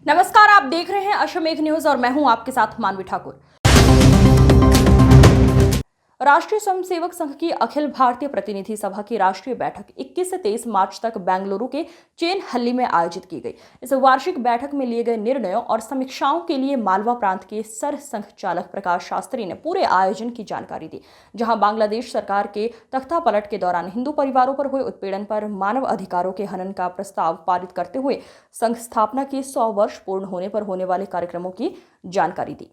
नमस्कार, आप देख रहे हैं अश्वमेघ न्यूज और मैं हूं आपके साथ मानवी ठाकुर। राष्ट्रीय स्वयंसेवक संघ की अखिल भारतीय प्रतिनिधि सभा की राष्ट्रीय बैठक 21 से 23 मार्च तक बेंगलुरु के चेनहल्ली में आयोजित की गई। इस वार्षिक बैठक में लिए गए निर्णयों और समीक्षाओं के लिए मालवा प्रांत के सर संघ चालक प्रकाश शास्त्री ने पूरे आयोजन की जानकारी दी, जहां बांग्लादेश सरकार के तख्तापलट के दौरान हिंदू परिवारों पर हुए उत्पीड़न पर मानव अधिकारों के हनन का प्रस्ताव पारित करते हुए संघ स्थापना के 100 वर्ष पूर्ण होने पर होने वाले कार्यक्रमों की जानकारी दी।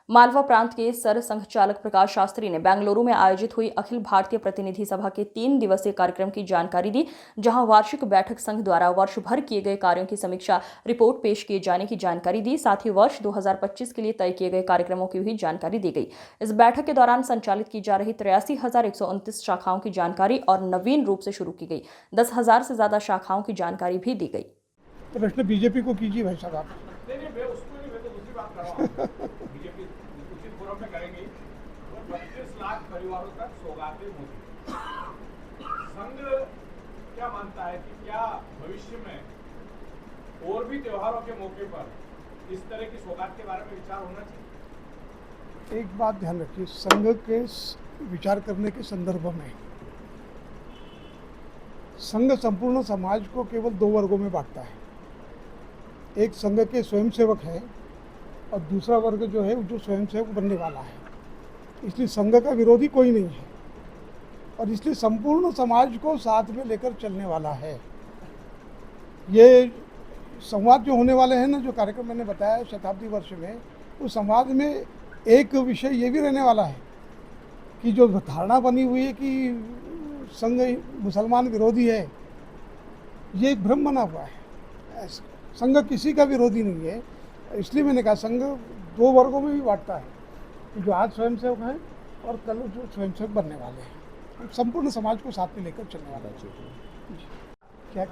मालवा प्रांत के सर संघ चालक प्रकाश शास्त्री ने बेंगलुरु में आयोजित हुई अखिल भारतीय प्रतिनिधि सभा के 3 दिवसीय कार्यक्रम की जानकारी दी, जहां वार्षिक बैठक संघ द्वारा वर्ष भर किए गए कार्यों की समीक्षा रिपोर्ट पेश किए जाने की जानकारी दी। साथ ही वर्ष 2025 के लिए तय किए गए कार्यक्रमों की भी जानकारी दी गई। इस बैठक के दौरान संचालित की जा रही 83,129 शाखाओं की जानकारी और नवीन रूप से शुरू की गई 10,000 से ज्यादा शाखाओं की जानकारी भी दी गई। प्रश्न बीजेपी को कीजिए भाई साहब आप। नहीं, मैं उसको नहीं, मैं तो दूसरी बात कर रहा हूँ। बीजेपी उचित फोरम में करेंगी। 32 लाख परिवारों तक सौगातें मोदी। संघ क्या मानता है कि क्या भविष्य में और भी त्योहारों के मौके पर इस तरह की सौगात के बारे में विचार होना चाहिए? एक बात ध्यान रखिए, संघ के विचार करने के संदर्भ में संघ संपूर्ण समाज को केवल 2 वर्गों में बांटता है। एक संघ के स्वयंसेवक है और दूसरा वर्ग जो है जो स्वयंसेवक बनने वाला है। इसलिए संघ का विरोधी कोई नहीं है और इसलिए संपूर्ण समाज को साथ में लेकर चलने वाला है। ये संवाद जो होने वाले हैं ना, जो कार्यक्रम मैंने बताया शताब्दी वर्ष में, उस संवाद में एक विषय ये भी रहने वाला है कि जो धारणा बनी हुई है कि संघ मुसलमान विरोधी है, ये एक भ्रम बना हुआ है। संघ किसी का विरोधी नहीं है। इसलिए मैंने कहा संघ 2 वर्गों में भी बांटता है कि जो आज स्वयंसेवक हैं और कल जो स्वयंसेवक बनने वाले हैं। संपूर्ण समाज को साथ में लेकर चलने वाला है। क्या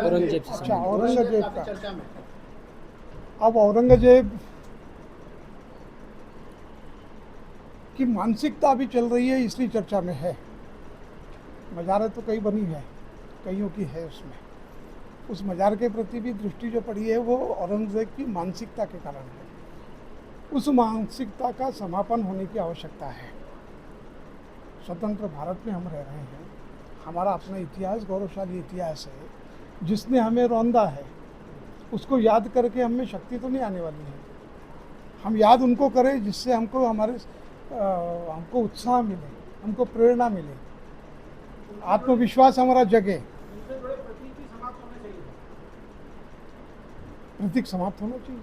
औरंगजेब अच्छा, औरंगजेब का। अब औरंगजेब की मानसिकता अभी चल रही है, इसलिए चर्चा में है। मजारें तो कई बनी है, कईयों की है उसमें। उस मजार के प्रति भी दृष्टि जो पड़ी है वो औरंगजेब की मानसिकता के कारण है। उस मानसिकता का समापन होने की आवश्यकता है। स्वतंत्र भारत में हम रह रहे हैं, हमारा अपना इतिहास गौरवशाली इतिहास है जिसने हमें रौंदा है। उसको याद करके हमें शक्ति तो नहीं आने वाली है। हम याद उनको करें जिससे हमको उत्साह मिले, हमको प्रेरणा मिले, आत्मविश्वास हमारा जगे। प्रतीक समाप्त होना चाहिए,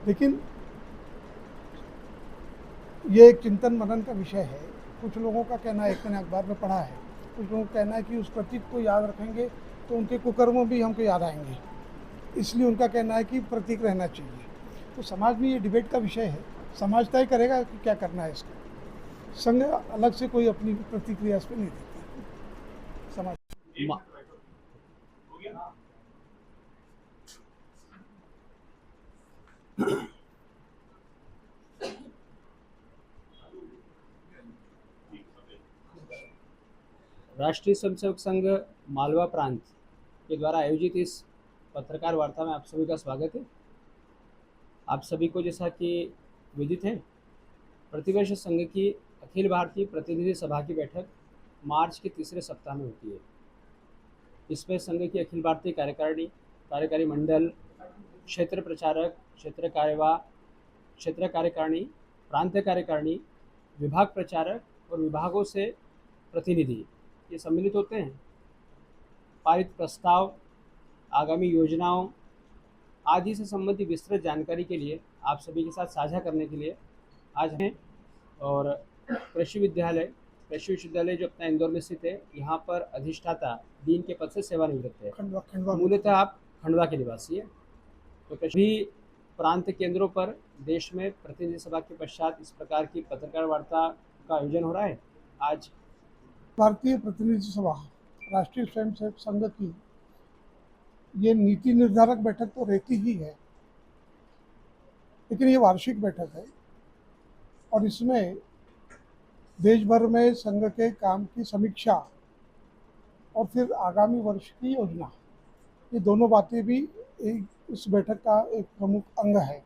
लेकिन ये एक चिंतन मनन का विषय है। कुछ लोगों का कहना है, एक मैंने अखबार में पढ़ा है, कुछ लोगों का कहना है कि उस प्रतीक को याद रखेंगे तो उनके कुकर्म भी हमको याद आएंगे, इसलिए उनका कहना है कि प्रतीक रहना चाहिए। तो समाज में ये डिबेट का विषय है, समाज तय करेगा कि क्या करना है इसका। संघ अलग से कोई अपनी प्रतिक्रिया इस पर नहीं देता। समाज राष्ट्रीय स्वयंसेवक संघ मालवा प्रांत के द्वारा आयोजित इस पत्रकार वार्ता में आप सभी का स्वागत है। आप सभी को जैसा कि विदित है, प्रतिवर्ष संघ की अखिल भारतीय प्रतिनिधि सभा की बैठक मार्च के तीसरे सप्ताह में होती है। इसमें संघ की अखिल भारतीय कार्यकारिणी, कार्यकारी मंडल, क्षेत्र प्रचारक, क्षेत्र कार्यवाह, क्षेत्र कार्यकारिणी, प्रांत कार्यकारिणी, विभाग प्रचारक और विभागों से प्रतिनिधि ये सम्मिलित होते हैं। पारित प्रस्ताव, आगामी योजनाओं आदि से संबंधित विस्तृत जानकारी के लिए आप सभी के साथ साझा करने के लिए आज हैं। और कृषि विश्वविद्यालय जो अपना इंदौर में स्थित है, यहाँ पर अधिष्ठाता डीन के पद से सेवानिवृत्त है। मूलतः आप खंडवा के निवासी है। तो कृषि प्रांत केंद्रों पर देश में प्रतिनिधि सभा के पश्चात इस प्रकार की पत्रकार वार्ता का आयोजन हो रहा है। आज भारतीय प्रतिनिधि सभा राष्ट्रीय स्वयंसेवक संघ की ये नीति निर्धारक बैठक तो रहती ही है, लेकिन ये वार्षिक बैठक है और इसमें देश भर में संघ के काम की समीक्षा और फिर आगामी वर्ष की योजना ये दोनों बातें भी उस बैठक का एक प्रमुख अंग है।